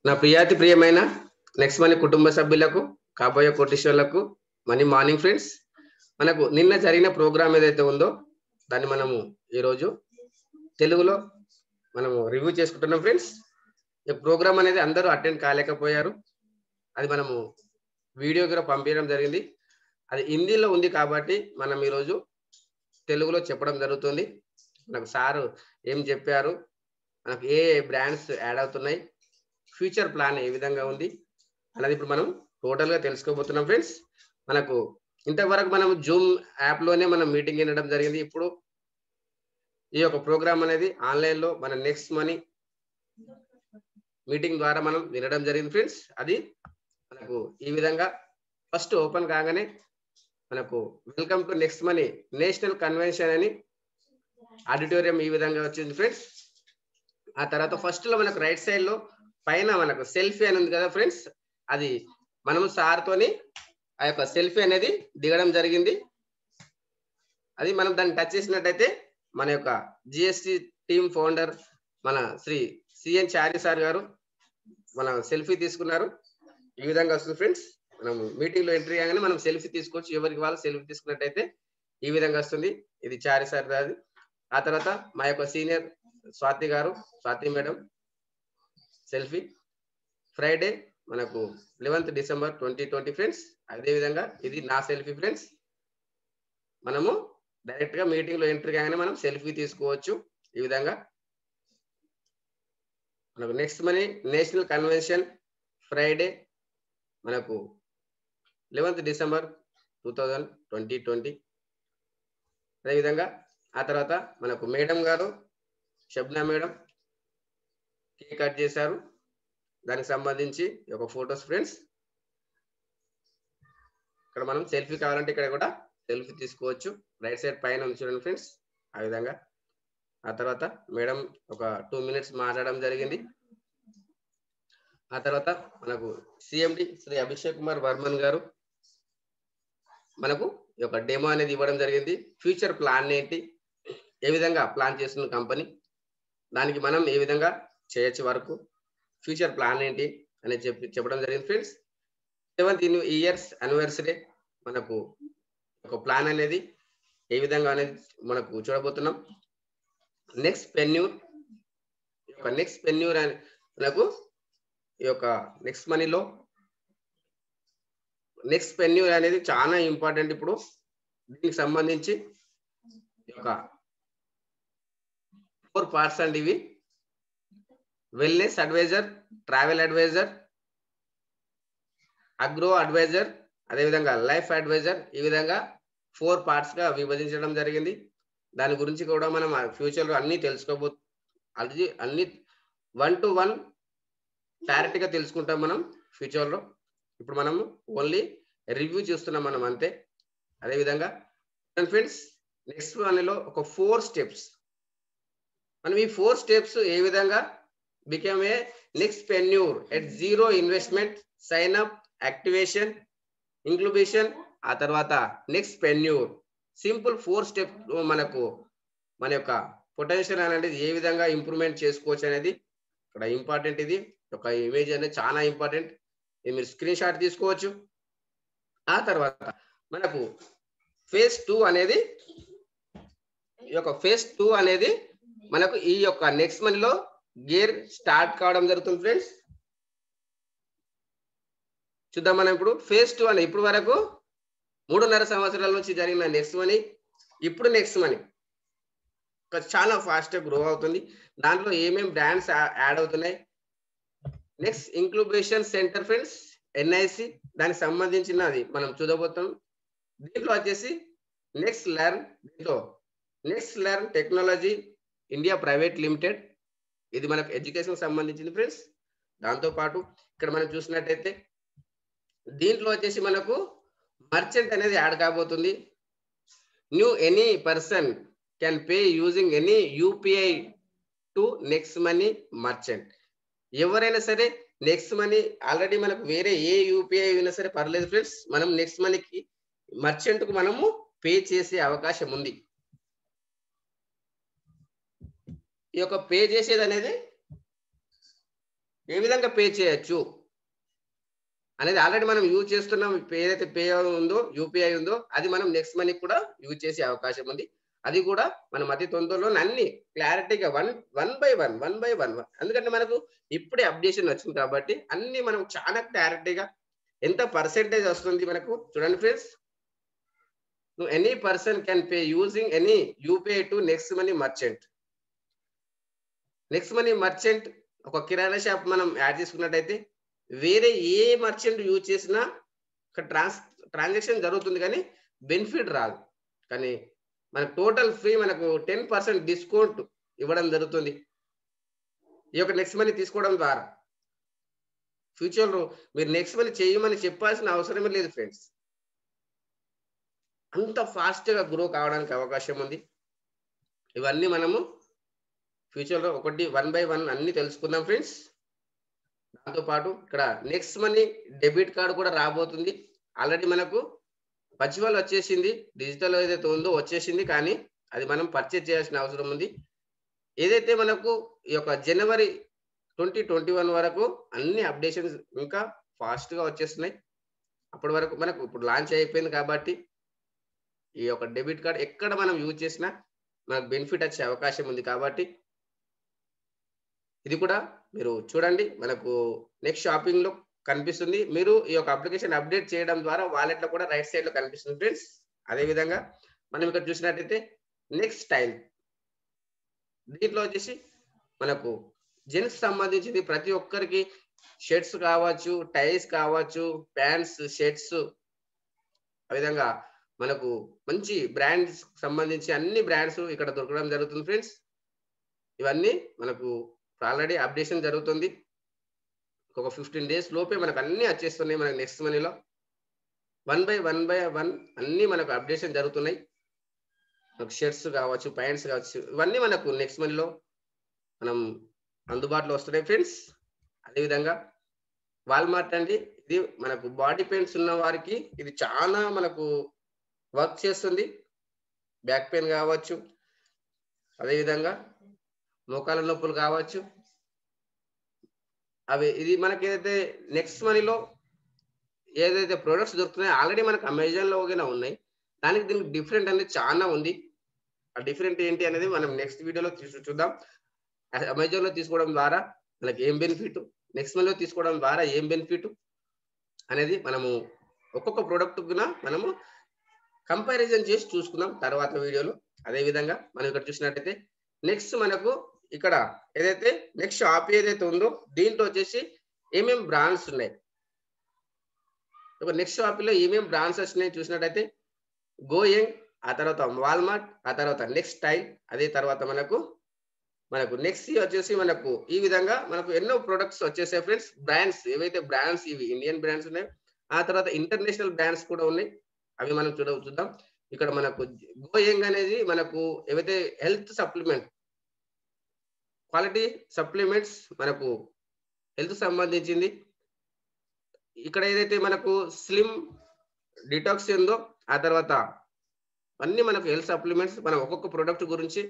నా ప్రియాతి ప్రియమైన next money కుటుంబ సభ్యులకు కాబోయే కోటీశ్వర్లకు మనీ మార్నింగ్ ఫ్రెండ్స్. మనకు నిన్న జరిగిన ప్రోగ్రామ్ ఏదైతే ఉందో దాన్ని మనము ఈరోజు తెలుగులో మనము రివ్యూ చేసుకుంటున్నాం ఫ్రెండ్స్. ఈ ప్రోగ్రామ్ అనేది అందరూ అటెండ్ కాలేకపోయారు. అది మనము వీడియో కూడా పంపించడం జరిగింది. అది హిందీలో ఉంది కాబట్టి మనం ఈరోజు తెలుగులో చెప్పడం జరుగుతుంది. నాకు సారు ఏం చెప్పారు, మనకు ఏ బ్రాండ్స్ యాడ్ అవుతున్నాయి, ఫ్యూచర్ ప్లాన్ ఏ విధంగా ఉంది అనేది ఇప్పుడు మనం టోటల్గా తెలుసుకోబోతున్నాం ఫ్రెండ్స్. మనకు ఇంతవరకు మనం జూమ్ యాప్లోనే మనం మీటింగ్ వినడం జరిగింది. ఇప్పుడు ఈ యొక్క ప్రోగ్రామ్ అనేది ఆన్లైన్లో మన నెక్స్ట్ మనీ మీటింగ్ ద్వారా మనం వినడం జరిగింది ఫ్రెండ్స్. అది మనకు ఈ విధంగా ఫస్ట్ ఓపెన్ కాగానే మనకు welcome to next money national convention అని ఆడిటోరియం ఈ విధంగా వచ్చింది ఫ్రెండ్స్. ఆ తర్వాత ఫస్ట్ లో మనకు రైట్ సైడ్ లో పైన మనకు సెల్ఫీ అని ఉంది కదా ఫ్రెండ్స్, అది మనము సార్తోని ఆ యొక్క సెల్ఫీ అనేది దిగడం జరిగింది. అది మనం దాన్ని టచ్ చేసినట్టయితే మన యొక్క జిఎస్టి టీమ్ ఫౌండర్ మన శ్రీ సిఎన్ చారి సార్ గారు మన సెల్ఫీ తీసుకున్నారు. ఈ విధంగా వస్తుంది ఫ్రెండ్స్. మనం మీటింగ్ లో ఎంట్రీ కాగానే మనం సెల్ఫీ తీసుకోవచ్చు. ఎవరికి వాళ్ళు సెల్ఫీ తీసుకున్నట్టయితే ఈ విధంగా వస్తుంది. ఇది చారి సార్ గారు. ఆ తర్వాత మా యొక్క సీనియర్ స్వాతి గారు, స్వాతి మేడం సెల్ఫీ. ఫ్రైడే మనకు 11th December 2020 ఫ్రెండ్స్. అదే విధంగా ఇది నా సెల్ఫీ ఫ్రెండ్స్. మనము డైరెక్ట్ గా మీటింగ్ లో ఎంట్రీ కాగానే మనం సెల్ఫీ తీసుకోవచ్చు. ఈ విధంగా మనకు next money national convention Friday మనకు 11th December 2020. అదేవిధంగా ఆ తర్వాత మనకు మేడం గారు షబ్నా మేడం కేక్ కట్ చేశారు. దానికి సంబంధించి ఒక ఫొటోస్ ఫ్రెండ్స్. ఇక్కడ మనం సెల్ఫీ కావాలంటే ఇక్కడ కూడా సెల్ఫీ తీసుకోవచ్చు. రైట్ సైడ్ పైన చూడండి ఫ్రెండ్స్. ఆ విధంగా ఆ తర్వాత మేడం ఒక 2 minutes మాట్లాడడం జరిగింది. ఆ తర్వాత మనకు సిఎండి శ్రీ అభిషేక్ కుమార్ వర్మన్ గారు మనకు ఈ యొక్క డెమో అనేది ఇవ్వడం జరిగింది. ఫ్యూచర్ ప్లాన్ ఏంటి, ఏ విధంగా ప్లాన్ చేస్తున్న కంపెనీ, దానికి మనం ఏ విధంగా చేయొచ్చు వరకు, ఫ్యూచర్ ప్లాన్ ఏంటి అనేది చెప్పడం జరిగింది ఫ్రెండ్స్. 7th years anniversary మనకు ఒక ప్లాన్ అనేది ఏ విధంగా అనేది మనకు చూడబోతున్నాం. నెక్స్ట్ పెన్యూర్ అని మనకు ఈ యొక్క నెక్స్ట్ మనీలో నెక్స్ట్ పెన్యూర్ అనేది చాలా ఇంపార్టెంట్. ఇప్పుడు దీనికి సంబంధించి ఈ యొక్క 4 parts అండి ఇవి. Wellness advisor, travel advisor, agro advisor, అదేవిధంగా లైఫ్ అడ్వైజర్. ఈ విధంగా 4 parts గా విభజించడం జరిగింది. దాని గురించి కూడా మనం ఫ్యూచర్ లో అన్ని అది అన్ని 1 to 1 క్లారిటీగా తెలుసుకుంటాం మనం ఫ్యూచర్ లో. ఇప్పుడు మనము ఓన్లీ రివ్యూ చేస్తున్నాం మనం అంతే. అదేవిధంగా ఫ్రెండ్స్ నెక్స్ట్ మనలో ఒక 4 steps, మనం ఈ 4 steps ఏ విధంగా బికమ్ ఏ నెక్స్ట్ పెన్యూర్ at zero investment, sign up, activation, incubation, ఆ తర్వాత నెక్స్ట్ పెన్యూర్. సింపుల్ 4 steps మనకు మన యొక్క పొటెన్షియల్ అనేది ఏ విధంగా ఇంప్రూవ్మెంట్ చేసుకోవచ్చు అనేది ఇక్కడ ఇంపార్టెంట్. ఇది ఒక ఇమేజ్ అనేది చాలా ఇంపార్టెంట్. ఇది మీరు స్క్రీన్ షాట్ తీసుకోవచ్చు. ఆ తర్వాత మనకు ఫేజ్ 2 అనేది మనకు ఈ యొక్క నెక్స్ట్ మనీలో గేర్ స్టార్ట్ కావడం జరుగుతుంది ఫ్రెండ్స్. చూద్దాం మనం ఇప్పుడు ఫేజ్ 2 అని. ఇప్పుడు వరకు 3.5 సంవత్సరాల నుంచి జరిగిన నెక్స్ట్ మనీ, ఇప్పుడు నెక్స్ట్ మనీ చాలా ఫాస్ట్ గా గ్రో అవుతుంది. దాంట్లో ఏమేమి బ్రాండ్స్ యాడ్ అవుతున్నాయి. Next incubation centre friends, NIC, దానికి సంబంధించినది మనం చూడబోతాం. దీంట్లో వచ్చేసి next learn technology India private limited, ఇది మనకు ఎడ్యుకేషన్ సంబంధించింది ఫ్రెండ్స్. దాంతో పాటు ఇక్కడ మనం చూసినట్టయితే దీంట్లో వచ్చేసి మనకు మర్చెంట్ అనేది యాడ్ కాబోతుంది. New any person can pay using any UPI to next money merchant. ఎవరైనా సరే నెక్స్ట్ మనీ ఆల్రెడీ మనకు వేరే ఏ యూపీఐ అయినా సరే పర్లేదు ఫ్రెండ్స్, మనం నెక్స్ట్ మనీకి మర్చెంట్ కు మనము పే చేసే అవకాశం ఉంది. ఈ యొక్క పే చేసేది అనేది ఏ విధంగా పే చేయొచ్చు అనేది ఆల్రెడీ మనం యూజ్ చేస్తున్నాం. ఏదైతే పే ఉందో యూపీఐ ఉందో అది మనం నెక్స్ట్ మనీ కూడా యూజ్ చేసే అవకాశం ఉంది. అది కూడా మనం అతి తొందరలోనే అన్ని క్లారిటీగా వన్ బై వన్ ఎందుకంటే మనకు ఇప్పుడే అప్డేషన్ వచ్చింది కాబట్టి అన్ని మనం చాలా క్లారిటీగా ఎంత పర్సెంటేజ్ వస్తుంది మనకు చూడండి friends. Any person can pay using any UPI to next money merchant. Next money merchant ఒక కిరాణా షాప్ మనం యాడ్ చేసుకున్నట్టయితే వేరే ఏ మర్చెంట్ యూజ్ చేసినా ట్రాన్సాక్షన్ జరుగుతుంది కానీ బెనిఫిట్ రాదు. కానీ మనకు టోటల్ ఫ్రీ మనకు 10% డిస్కౌంట్ ఇవ్వడం జరుగుతుంది ఈ యొక్క నెక్స్ట్ మనీ తీసుకోవడం ద్వారా. ఫ్యూచర్లో మీరు నెక్స్ట్ మనీ చేయమని చెప్పాల్సిన అవసరమే లేదు ఫ్రెండ్స్. అంత ఫాస్ట్గా గ్రో కావడానికి అవకాశం ఉంది. ఇవన్నీ మనము ఫ్యూచర్లో ఒకటి వన్ బై వన్ అన్ని తెలుసుకుందాం ఫ్రెండ్స్. దాంతోపాటు ఇక్కడ నెక్స్ట్ మనీ డెబిట్ కార్డు కూడా రాబోతుంది. ఆల్రెడీ మనకు వర్చువల్ వచ్చేసింది, డిజిటల్ ఏదైతే ఉందో వచ్చేసింది, కానీ అది మనం పర్చేజ్ చేయాల్సిన అవసరం ఉంది. ఏదైతే మనకు ఈ యొక్క జనవరి 2021 వరకు అన్ని అప్డేషన్స్ ఇంకా ఫాస్ట్గా వచ్చేస్తున్నాయి. అప్పటి వరకు మనకు ఇప్పుడు లాంచ్ అయిపోయింది కాబట్టి ఈ యొక్క డెబిట్ కార్డ్ ఎక్కడ మనం యూజ్ చేసినా మనకు బెనిఫిట్ వచ్చే అవకాశం ఉంది. కాబట్టి ఇది కూడా మీరు చూడండి, మనకు నెక్స్ట్ షాపింగ్ లో కనిపిస్తుంది. మీరు ఈ యొక్క అప్లికేషన్ అప్డేట్ చేయడం ద్వారా వాలెట్ లో కూడా రైట్ సైడ్ లో కనిపిస్తుంది ఫ్రెండ్స్. అదే విధంగా మనం ఇక్కడ చూసినట్టయితే నెక్స్ట్ స్టైల్, దీంట్లో వచ్చేసి మనకు జెంట్స్ సంబంధించింది ప్రతి ఒక్కరికి షర్ట్స్ కావచ్చు, టైస్ కావచ్చు, ప్యాంట్స్, షర్ట్స్, ఆ విధంగా మనకు మంచి బ్రాండ్స్ సంబంధించి అన్ని బ్రాండ్స్ ఇక్కడ దొరకడం జరుగుతుంది ఫ్రెండ్స్. ఇవన్నీ మనకు ఆల్రెడీ అప్డేషన్ జరుగుతుంది. ఒక 15 days లోపే మనకు అన్ని వచ్చేస్తున్నాయి. మనకు నెక్స్ట్ మనీలో వన్ బై వన్ అన్ని మనకు అప్డేషన్ జరుగుతున్నాయి. మనకు షర్ట్స్ కావచ్చు, ప్యాంట్స్ కావచ్చు, ఇవన్నీ మనకు నెక్స్ట్ మనీలో మనం అందుబాటులో వస్తున్నాయి ఫ్రెండ్స్. అదేవిధంగా వాల్మార్ట్ అండి, ఇది మనకు బాడీ పెయిన్స్ ఉన్న వారికి ఇది చాలా మనకు వర్క్ చేస్తుంది. బ్యాక్ పెయిన్ కావచ్చు, అదేవిధంగా మోకాల నొప్పులు కావచ్చు, అవి ఇది మనకి ఏదైతే నెక్స్ట్ మనీలో ఏదైతే ప్రొడక్ట్స్ దొరుకుతున్నాయో ఆల్రెడీ మనకు అమెజాన్ లో ఉన్నాయి. దానికి దీనికి డిఫరెంట్ అనేది చాలా ఉంది. ఆ డిఫరెంట్ ఏంటి అనేది మనం నెక్స్ట్ వీడియోలో చూద్దాం. అమెజాన్ లో తీసుకోవడం ద్వారా మనకి ఏం బెనిఫిట్, నెక్స్ట్ మనీలో తీసుకోవడం ద్వారా ఏం బెనిఫిట్ అనేది మనము ఒక్కొక్క ప్రోడక్ట్ కూడా మనము కంపారిజన్ చేసి చూసుకుందాం తర్వాత వీడియోలో. అదే విధంగా మనం ఇక్కడ చూసినట్టయితే నెక్స్ట్ మనకు ఇక్కడ ఏదైతే నెక్స్ట్ షాప్ ఏదైతే ఉందో దీంట్లో వచ్చేసి ఏమేం బ్రాండ్స్ ఉన్నాయి, నెక్స్ట్ షాప్ లో ఏమేం బ్రాండ్స్ వచ్చినాయి చూసినట్టయితే గోయింగ్, ఆ తర్వాత వాల్మార్ట్, ఆ తర్వాత నెక్స్ట్ స్టైల్, అదే తర్వాత మనకు నెక్స్ట్ వచ్చేసి మనకు ఈ విధంగా మనకు ఎన్నో ప్రొడక్ట్స్ వచ్చేసాయి ఫ్రెండ్స్. బ్రాండ్స్ ఏవైతే బ్రాండ్స్ ఇవి ఇండియన్ బ్రాండ్స్ ఉన్నాయి, ఆ తర్వాత ఇంటర్నేషనల్ బ్రాండ్స్ కూడా ఉన్నాయి. అవి మనం చూద్దాం. ఇక్కడ మనకు గోయింగ్ అనేది మనకు ఏవైతే హెల్త్ సప్లిమెంట్, క్వాలిటీ సప్లిమెంట్స్ మనకు హెల్త్ సంబంధించింది. ఇక్కడ ఏదైతే మనకు స్లిమ్ డిటాక్స్ ఉందో, ఆ తర్వాత అన్ని మనకు హెల్త్ సప్లిమెంట్స్. మనం ఒక్కొక్క ప్రోడక్ట్ గురించి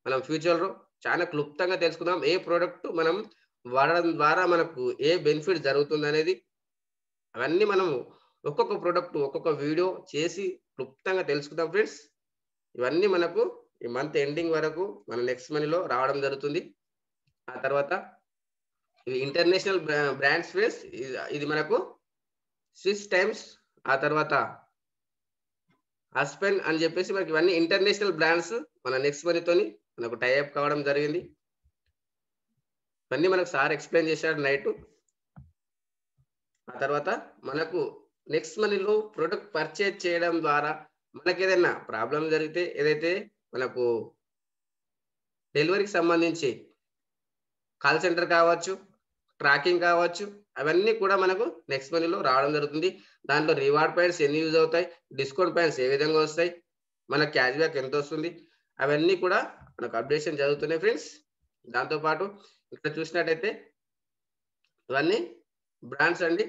మనం ఫ్యూచర్ లో చాలా క్లుప్తంగా తెలుసుకుందాం. ఏ ప్రోడక్ట్ మనం వాడడం ద్వారా మనకు ఏ బెనిఫిట్ జరుగుతుంది అనేది అవన్నీ మనం ఒక్కొక్క ప్రోడక్ట్ ఒక్కొక్క వీడియో చేసి క్లుప్తంగా తెలుసుకుందాం ఫ్రెండ్స్. ఇవన్నీ మనకు ఈ మంత్ ఎండింగ్ వరకు మన నెక్స్ట్ మనీలో రావడం జరుగుతుంది. ఆ తర్వాత ఇవి ఇంటర్నేషనల్ బ్రాండ్స్ ఫ్రెండ్స్. ఇది మనకు స్విస్ టైమ్స్, ఆ తర్వాత హస్బెండ్ అని చెప్పేసి మనకి ఇవన్నీ ఇంటర్నేషనల్ బ్రాండ్స్ మన నెక్స్ట్ మనీతోని మనకు టైఅప్ కావడం జరిగింది. ఇవన్నీ మనకు సార్ ఎక్స్ప్లెయిన్ చేశాడు నైట్. ఆ తర్వాత మనకు నెక్స్ట్ మనీలో ప్రొడక్ట్ పర్చేజ్ చేయడం ద్వారా మనకి ఏదైనా ప్రాబ్లం జరిగితే, ఏదైతే మనకు డెలివరీకి సంబంధించి కాల్ సెంటర్ కావచ్చు, ట్రాకింగ్ కావచ్చు, అవన్నీ కూడా మనకు నెక్స్ట్ మనీలో రావడం జరుగుతుంది. దాంట్లో రివార్డ్ పాయింట్స్ ఎన్ని యూజ్ అవుతాయి, డిస్కౌంట్ పాయింట్స్ ఏ విధంగా వస్తాయి, మన క్యాష్ బ్యాక్ ఎంత వస్తుంది, అవన్నీ కూడా మనకు అప్డేషన్ జరుగుతున్నాయి ఫ్రెండ్స్. దాంతోపాటు ఇక్కడ చూసినట్టయితే ఇవన్నీ బ్రాండ్స్ అండి.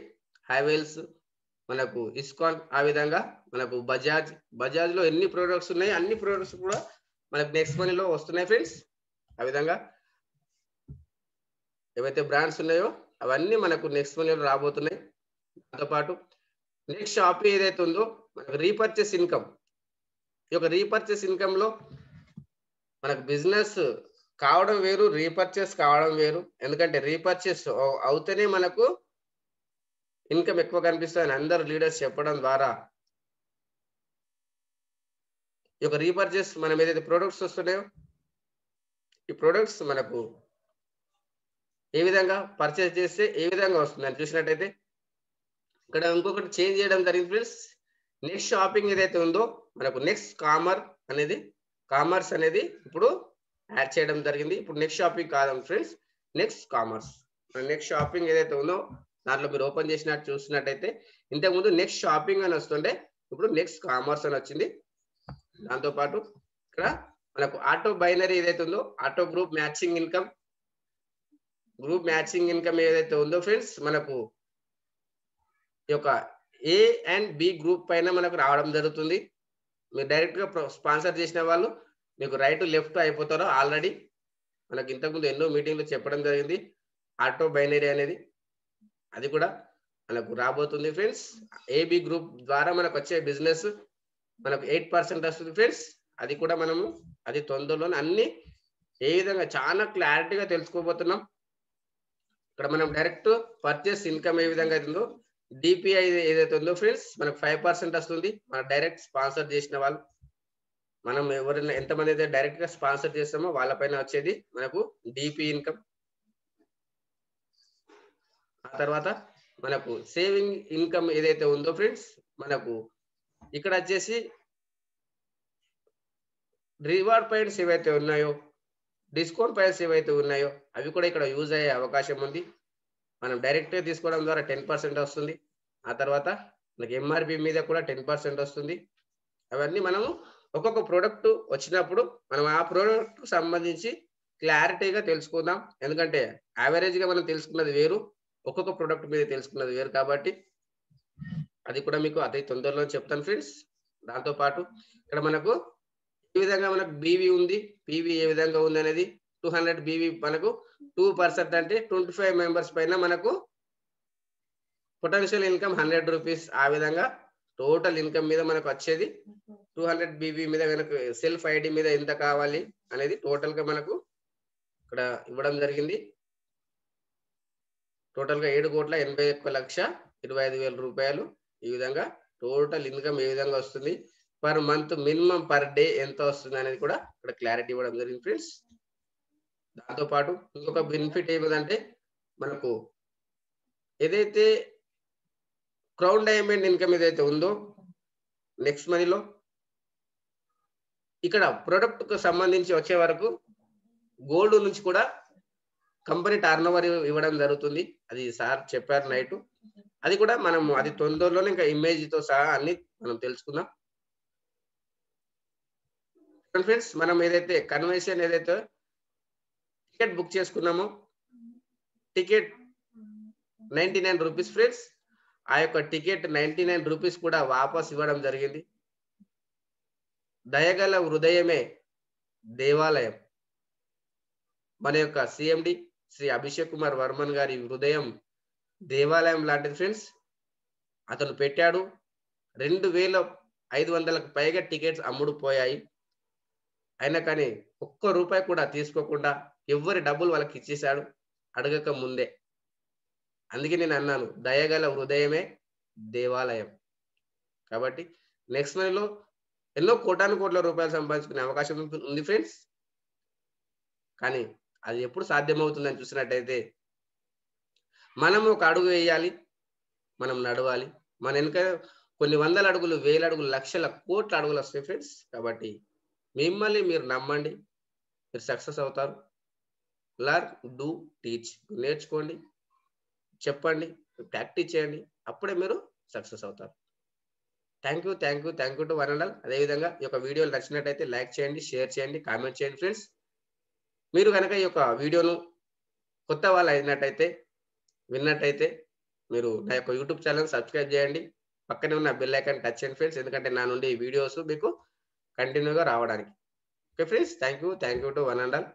హైవేల్స్, మనకు ఇస్కాన్, ఆ విధంగా మనకు బజాజ్ లో ఎన్ని ప్రోడక్ట్స్ ఉన్నాయి అన్ని ప్రోడక్ట్స్ కూడా మనకు నెక్స్ట్ మనీలో వస్తున్నాయి ఫ్రెండ్స్. ఆ విధంగా ఏవైతే బ్రాండ్స్ ఉన్నాయో అవన్నీ మనకు నెక్స్ట్ మనీ రాబోతున్నాయి. దాంతో పాటు నెక్స్ట్ షాపింగ్ ఏదైతే ఉందో మనకు రీపర్చేస్ ఇన్కమ్. ఈ యొక్క రీపర్చేస్ ఇన్కమ్ లో మనకు బిజినెస్ కావడం వేరు, రీపర్చేస్ కావడం వేరు. ఎందుకంటే రీపర్చేస్ అవుతేనే మనకు ఇన్కమ్ ఎక్కువ కనిపిస్తుంది అందరు లీడర్స్ చెప్పడం ద్వారా ఈ యొక్క రీపర్చేస్ మనం ఏదైతే ప్రొడక్ట్స్ వస్తున్నాయో ఈ ప్రొడక్ట్స్ మనకు ఏ విధంగా పర్చేస్ చేస్తే ఏ విధంగా వస్తుందని చూసినట్టయితే ఇక్కడ ఇంకొకటి చేంజ్ చేయడం జరిగింది ఫ్రెండ్స్. నెక్స్ట్ షాపింగ్ ఏదైతే ఉందో మనకు నెక్స్ట్ కామర్స్ అనేది ఇప్పుడు యాడ్ చేయడం జరిగింది. ఇప్పుడు నెక్స్ట్ షాపింగ్ కాదు friends, next commerce. Next shopping ఏదైతే ఉందో దాంట్లో మీరు ఓపెన్ చేసినట్టు చూసినట్టయితే ఇంతకుముందు నెక్స్ట్ షాపింగ్ అని వస్తుండే, ఇప్పుడు నెక్స్ట్ కామర్స్ అని వచ్చింది. దాంతో పాటు ఇక్కడ మనకు ఆటో బైనరీ ఏదైతే ఉందో ఆటో గ్రూప్ మ్యాచింగ్ ఇన్కమ్ ఏదైతే ఉందో ఫ్రెండ్స్ మనకు ఈ యొక్క ఏ అండ్ బి గ్రూప్ పైన మనకు రావడం జరుగుతుంది. మీరు డైరెక్ట్ గా స్పాన్సర్ చేసిన వాళ్ళు మీకు రైట్ లెఫ్ట్ అయిపోతారో ఆల్రెడీ మనకు ఇంతకుముందు ఎన్నో మీటింగ్లు చెప్పడం జరిగింది. ఆటో బైనరీ అనేది అది కూడా మనకు రాబోతుంది ఫ్రెండ్స్. ఏబి గ్రూప్ ద్వారా మనకు వచ్చే బిజినెస్ మనకు 8% వస్తుంది ఫ్రెండ్స్. అది కూడా మనము అది తొందరలోనే అన్ని ఏ విధంగా చాలా క్లారిటీగా తెలుసుకోబోతున్నాం. ఇక్కడ మనం డైరెక్ట్ పర్చేస్ ఇన్కమ్ ఏ విధంగా అవుతుందో డిపిఐ ఏదైతే ఉందో ఫ్రెండ్స్ మనకు 5% వస్తుంది. మన డైరెక్ట్ స్పాన్సర్ చేసిన వాళ్ళు మనం ఎవరైనా ఎంతమంది అయితే డైరెక్ట్ గా స్పాన్సర్ చేస్తామో వాళ్ళపైన వచ్చేది మనకు డిపి ఇన్కమ్. ఆ తర్వాత మనకు సేవింగ్ ఇన్కమ్ ఏదైతే ఉందో ఫ్రెండ్స్ మనకు ఇక్కడ వచ్చేసి రివార్డ్ పాయింట్స్ ఏవైతే ఉన్నాయో డిస్కౌంట్ పాయింట్స్ ఏవైతే ఉన్నాయో అవి కూడా ఇక్కడ యూజ్ అయ్యే అవకాశం ఉంది. మనం డైరెక్ట్ గా తీసుకోవడం ద్వారా 10% వస్తుంది. ఆ తర్వాత మనకి ఎంఆర్పి మీద కూడా 10% వస్తుంది. అవన్నీ మనము ఒక్కొక్క ప్రోడక్ట్ వచ్చినప్పుడు మనం ఆ ప్రోడక్ట్ సంబంధించి క్లారిటీగా తెలుసుకుందాం. ఎందుకంటే యావరేజ్ గా మనం తెలుసుకున్నది వేరు, ఒక్కొక్క ప్రోడక్ట్ మీద తెలుసుకున్నది వేరు. కాబట్టి అది కూడా మీకు అతి తొందరలో చెప్తాను ఫ్రెండ్స్. దాంతో పాటు ఇక్కడ మనకు ఈ విధంగా మనకు బీవీ ఉంది, పీవీ ఏ విధంగా ఉంది అనేది 200 బీవీ మనకు 2% అంటే 25 మెంబర్స్ పైన మనకు పొటెన్షియల్ ఇన్కమ్ 100 రూపీస్. ఆ విధంగా టోటల్ ఇన్కమ్ మీద మనకు వచ్చేది 200 బీవీ మీద మనకు సెల్ఫ్ ఐడి మీద ఎంత కావాలి అనేది టోటల్ గా మనకు ఇక్కడ ఇవ్వడం జరిగింది. టోటల్ గా 7,81,25,000 రూపాయలు. ఈ విధంగా టోటల్ ఇన్కమ్ ఏ విధంగా వస్తుంది, per month minimum per day ఎంత వస్తుంది అనేది కూడా ఇక్కడ క్లారిటీ ఇవ్వడం జరిగింది ఫ్రెండ్స్. దాంతో పాటు ఇంకొక బెనిఫిట్ ఏమిటంటే మనకు ఏదైతే క్రౌన్ డైమండ్ ఇన్కమ్ ఏదైతే ఉందో నెక్స్ట్ మనీలో ఇక్కడ ప్రొడక్ట్ కు సంబంధించి వచ్చే వరకు గోల్డ్ నుంచి కూడా కంపెనీ టర్న్ ఓవర్ ఇవ్వడం జరుగుతుంది. అది సార్ చెప్పారు నైట్. అది కూడా మనం అది తొందరలోనే ఇంకా ఇమేజ్ తో సహా అన్ని మనం తెలుసుకుందాం ఫ్రెండ్స్. మనం ఏదైతే కన్వెన్షన్ ఏదైతే టికెట్ బుక్ చేసుకున్నామో టికెట్ 99 రూపీస్ ఫ్రెండ్స్. ఆ యొక్క టికెట్ 99 రూపీస్ కూడా వాపస్ ఇవ్వడం జరిగింది. దయగల హృదయమే దేవాలయం. మన యొక్క సిఎండి శ్రీ అభిషేక్ కుమార్ వర్మన్ గారి హృదయం దేవాలయం లాంటిది ఫ్రెండ్స్. అతను పెట్టాడు 2,500కు పైగా టికెట్స్ అమ్ముడు పోయాయి. అయినా కానీ ఒక్క రూపాయి కూడా తీసుకోకుండా ఎవరి డబ్బులు వాళ్ళకి ఇచ్చేశాడు అడగక ముందే. అందుకే నేను అన్నాను దయగల హృదయమే దేవాలయం. కాబట్టి నెక్స్ట్ మనీలో ఎన్నో కోట్ల రూపాయలు సంపాదించుకునే అవకాశం ఉంది ఫ్రెండ్స్. కానీ అది ఎప్పుడు సాధ్యమవుతుందని చూసినట్టయితే మనం ఒక అడుగు వేయాలి, మనం నడవాలి. మన వెనుక కొన్ని వందల అడుగులు, వేల అడుగులు, లక్షల కోట్ల అడుగులు వస్తాయి ఫ్రెండ్స్. కాబట్టి మిమ్మల్ని మీరు నమ్మండి, మీరు సక్సెస్ అవుతారు. Learn, do, teach. నేర్చుకోండి, చెప్పండి, ప్రాక్టీస్ చేయండి, అప్పుడే మీరు సక్సెస్ అవుతారు. Thank you to one and all. అదేవిధంగా ఈ యొక్క వీడియోలు నచ్చినట్టయితే లైక్ చేయండి, షేర్ చేయండి, కామెంట్ చేయండి ఫ్రెండ్స్. మీరు కనుక ఈ యొక్క వీడియోను కొత్త వాళ్ళు అయినట్టయితే విన్నట్టయితే మీరు నా యొక్క యూట్యూబ్ ఛానల్ సబ్స్క్రైబ్ చేయండి, పక్కనే ఉన్న బెల్ ఐకాన్ టచ్ చేయండి ఫ్రెండ్స్. ఎందుకంటే నా నుండి వీడియోస్ మీకు కంటిన్యూగా రావడానికి. Okay friends, thank you to one and all.